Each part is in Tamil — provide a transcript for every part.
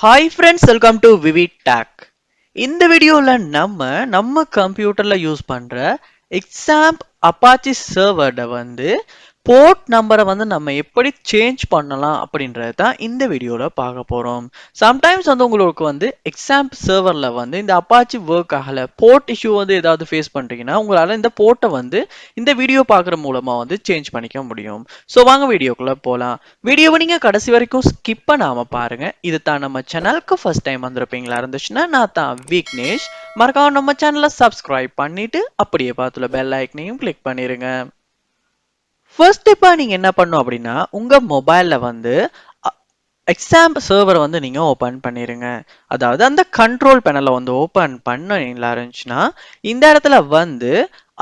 Hi friends, welcome to VividTech. இந்த வீடியோல நம்ம கம்ப்யூட்டர்ல யூஸ் பண்ற xampp Apache சர்வரை போர்ட் நம்பரை நம்ம எப்படி சேஞ்ச் பண்ணலாம் அப்படின்றது தான் இந்த வீடியோல பார்க்க போறோம். சம்டைம்ஸ் உங்களுக்கு xampp சர்வர்ல இந்த அப்பாச்சி ஒர்க் ஆகல, போர்ட் இஷ்யூ ஏதாவது ஃபேஸ் பண்றீங்கன்னா உங்களால இந்த போர்ட்டை இந்த வீடியோ பார்க்குற மூலமா சேஞ்ச் பண்ணிக்க முடியும். ஸோ வாங்க வீடியோக்குள்ள போலாம். வீடியோவை நீங்க கடைசி வரைக்கும் ஸ்கிப் பண்ணாம பாருங்க. இது தான் நம்ம சேனலுக்கு ஃபர்ஸ்ட் டைம் வந்திருப்பீங்களா இருந்துச்சுன்னா நான் தான் விக்னேஷ். மறக்காம நம்ம சேனலை சப்ஸ்கிரைப் பண்ணிட்டு அப்படியே பார்த்துல பெல் ஐக்கனையும் கிளிக் பண்ணிருங்க. ஃபர்ஸ்ட் ஸ்டெப்பா நீங்க என்ன பண்ணும் அப்படின்னா உங்க மொபைல்ல xampp சர்வர் நீங்க ஓபன் பண்ணிருங்க. அதாவது அந்த கண்ட்ரோல் பேனலை ஓபன் பண்ணீங்களா இருந்துச்சுன்னா இந்த இடத்துல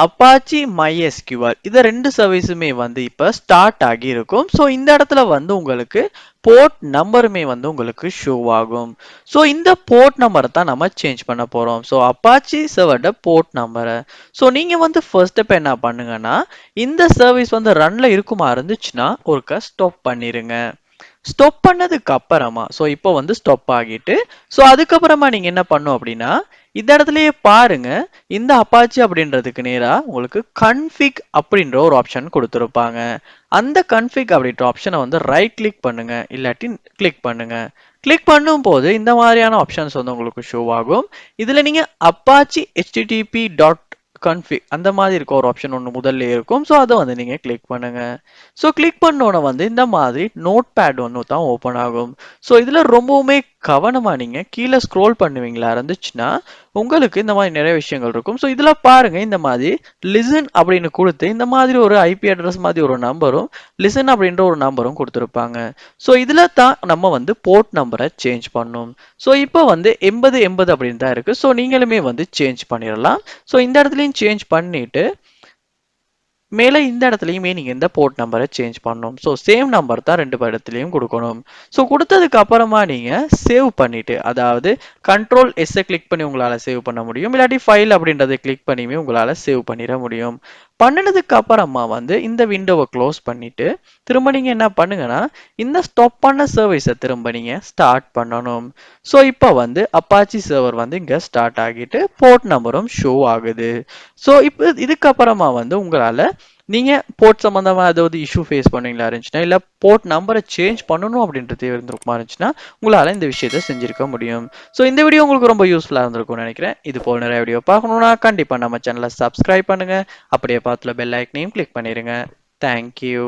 அப்பாச்சி MySQL இது ரெண்டு சர்வீஸுமே இப்ப ஸ்டார்ட் ஆகி இருக்கும். ஸோ இந்த இடத்துல உங்களுக்கு போர்ட் நம்பருமே உங்களுக்கு ஷோ ஆகும். ஸோ இந்த போர்ட் நம்பரை தான் நம்ம சேஞ்ச் பண்ண போறோம். ஸோ அப்பாச்சி சர்வரோட போர்ட் நம்பரை ஸோ நீங்க ஃபர்ஸ்ட் ஸ்டெப் என்ன பண்ணுங்கன்னா இந்த சர்வீஸ் ரன்ல இருக்குமா இருந்துச்சுன்னா ஒருக்க ஸ்டாப் பண்ணிருங்க. ஸ்டாப் பண்ணதுக்கு அப்புறமா ஸோ இப்போ ஸ்டாப் ஆகிட்டு ஸோ அதுக்கப்புறமா நீங்க என்ன பண்ணும் அப்படின்னா இந்த இடத்துலயே பாருங்க இந்த அப்பாச்சி அப்படின்றதுக்கு நேரா உங்களுக்கு கன்ஃபிக் அப்படின்ற ஒரு ஆப்ஷன் கொடுத்துருப்பாங்க. அந்த கன்ஃபிக் அப்படின்ற ஆப்ஷனை ரைட் கிளிக் பண்ணுங்க, இல்லாட்டி கிளிக் பண்ணுங்க. கிளிக் பண்ணும் போது இந்த மாதிரியான ஆப்ஷன்ஸ் உங்களுக்கு ஷோ ஆகும். இதுல நீங்க அப்பாச்சி http.config அந்த மாதிரி இருக்க ஒரு ஆப்ஷன் ஒன்று முதல்ல இருக்கும். ஸோ அதை நீங்க கிளிக் பண்ணுங்க. ஸோ கிளிக் பண்ணோன்னே இந்த மாதிரி நோட் பேட் ஒன்று தான் ஓப்பன் ஆகும். ஸோ இதுல ரொம்பவுமே கவனமா நீங்க கீழே ஸ்க்ரோல் பண்ணுவீங்களா இருந்துச்சுன்னா உங்களுக்கு இந்த மாதிரி நிறைய விஷயங்கள் இருக்கும். ஸோ இதுல பாருங்க இந்த மாதிரி லிசன் அப்படின்னு கொடுத்து இந்த மாதிரி ஒரு ஐபி அட்ரஸ் மாதிரி ஒரு நம்பரும் லிசன் அப்படின்ற ஒரு நம்பரும் கொடுத்துருப்பாங்க. ஸோ இதுல தான் நம்ம போர்ட் நம்பரை சேஞ்ச் பண்ணும். ஸோ இப்போ 8080 அப்படின்னு தான் இருக்கு. ஸோ நீங்களுமே சேஞ்ச் பண்ணிடலாம். ஸோ இந்த இடத்துலையும் சேஞ்ச் பண்ணிட்டு மேலே இந்த இடத்துலையுமே நீங்கள் இந்த போர்ட் நம்பரை சேஞ்ச் பண்ணணும். ஸோ சேம் நம்பர் தான் ரெண்டு இடத்துலையும் கொடுக்கணும். ஸோ கொடுத்ததுக்கு அப்புறமா நீங்கள் சேவ் பண்ணிட்டு அதாவது கண்ட்ரோல் எஸ்ஸை கிளிக் பண்ணி உங்களால் சேவ் பண்ண முடியும், இல்லாட்டி ஃபைல் அப்படின்றத கிளிக் பண்ணியுமே உங்களால் சேவ் பண்ணிட முடியும். பண்ணினதுக்கு அப்புறமா இந்த விண்டோவை க்ளோஸ் பண்ணிட்டு திரும்ப நீங்கள் என்ன பண்ணுங்கன்னா இந்த ஸ்டாப் பண்ண சர்வீஸை திரும்ப நீங்கள் ஸ்டார்ட் பண்ணணும். ஸோ இப்போ அப்பாச்சி சர்வர் இங்கே ஸ்டார்ட் ஆகிட்டு போர்ட் நம்பரும் ஷோ ஆகுது. ஸோ இப்போ இதுக்கப்புறமா உங்களால் நீங்க போர்ட் சம்பந்தமா ஏதாவது இஷ்யூ ஃபேஸ் பண்ணீங்களா இருந்துச்சுன்னா இல்ல போர்ட் நம்பரை சேஞ்ச் பண்ணணும் அப்படின்றது இருந்திருக்குமா இருந்துச்சுன்னா உங்களால இந்த விஷயத்த செஞ்சிருக்க முடியும். ஸோ இந்த வீடியோ உங்களுக்கு ரொம்ப யூஸ்ஃபுல்லா இருந்திருக்கும்னு நினைக்கிறேன். இது போல் நிறைய வீடியோ பார்க்கணும்னா கண்டிப்பா நம்ம சேனலை சப்ஸ்கிரைப் பண்ணுங்க, அப்படியே பார்த்துல பெல் ஐக்கனையும் கிளிக் பண்ணிருங்க. தேங்க்யூ.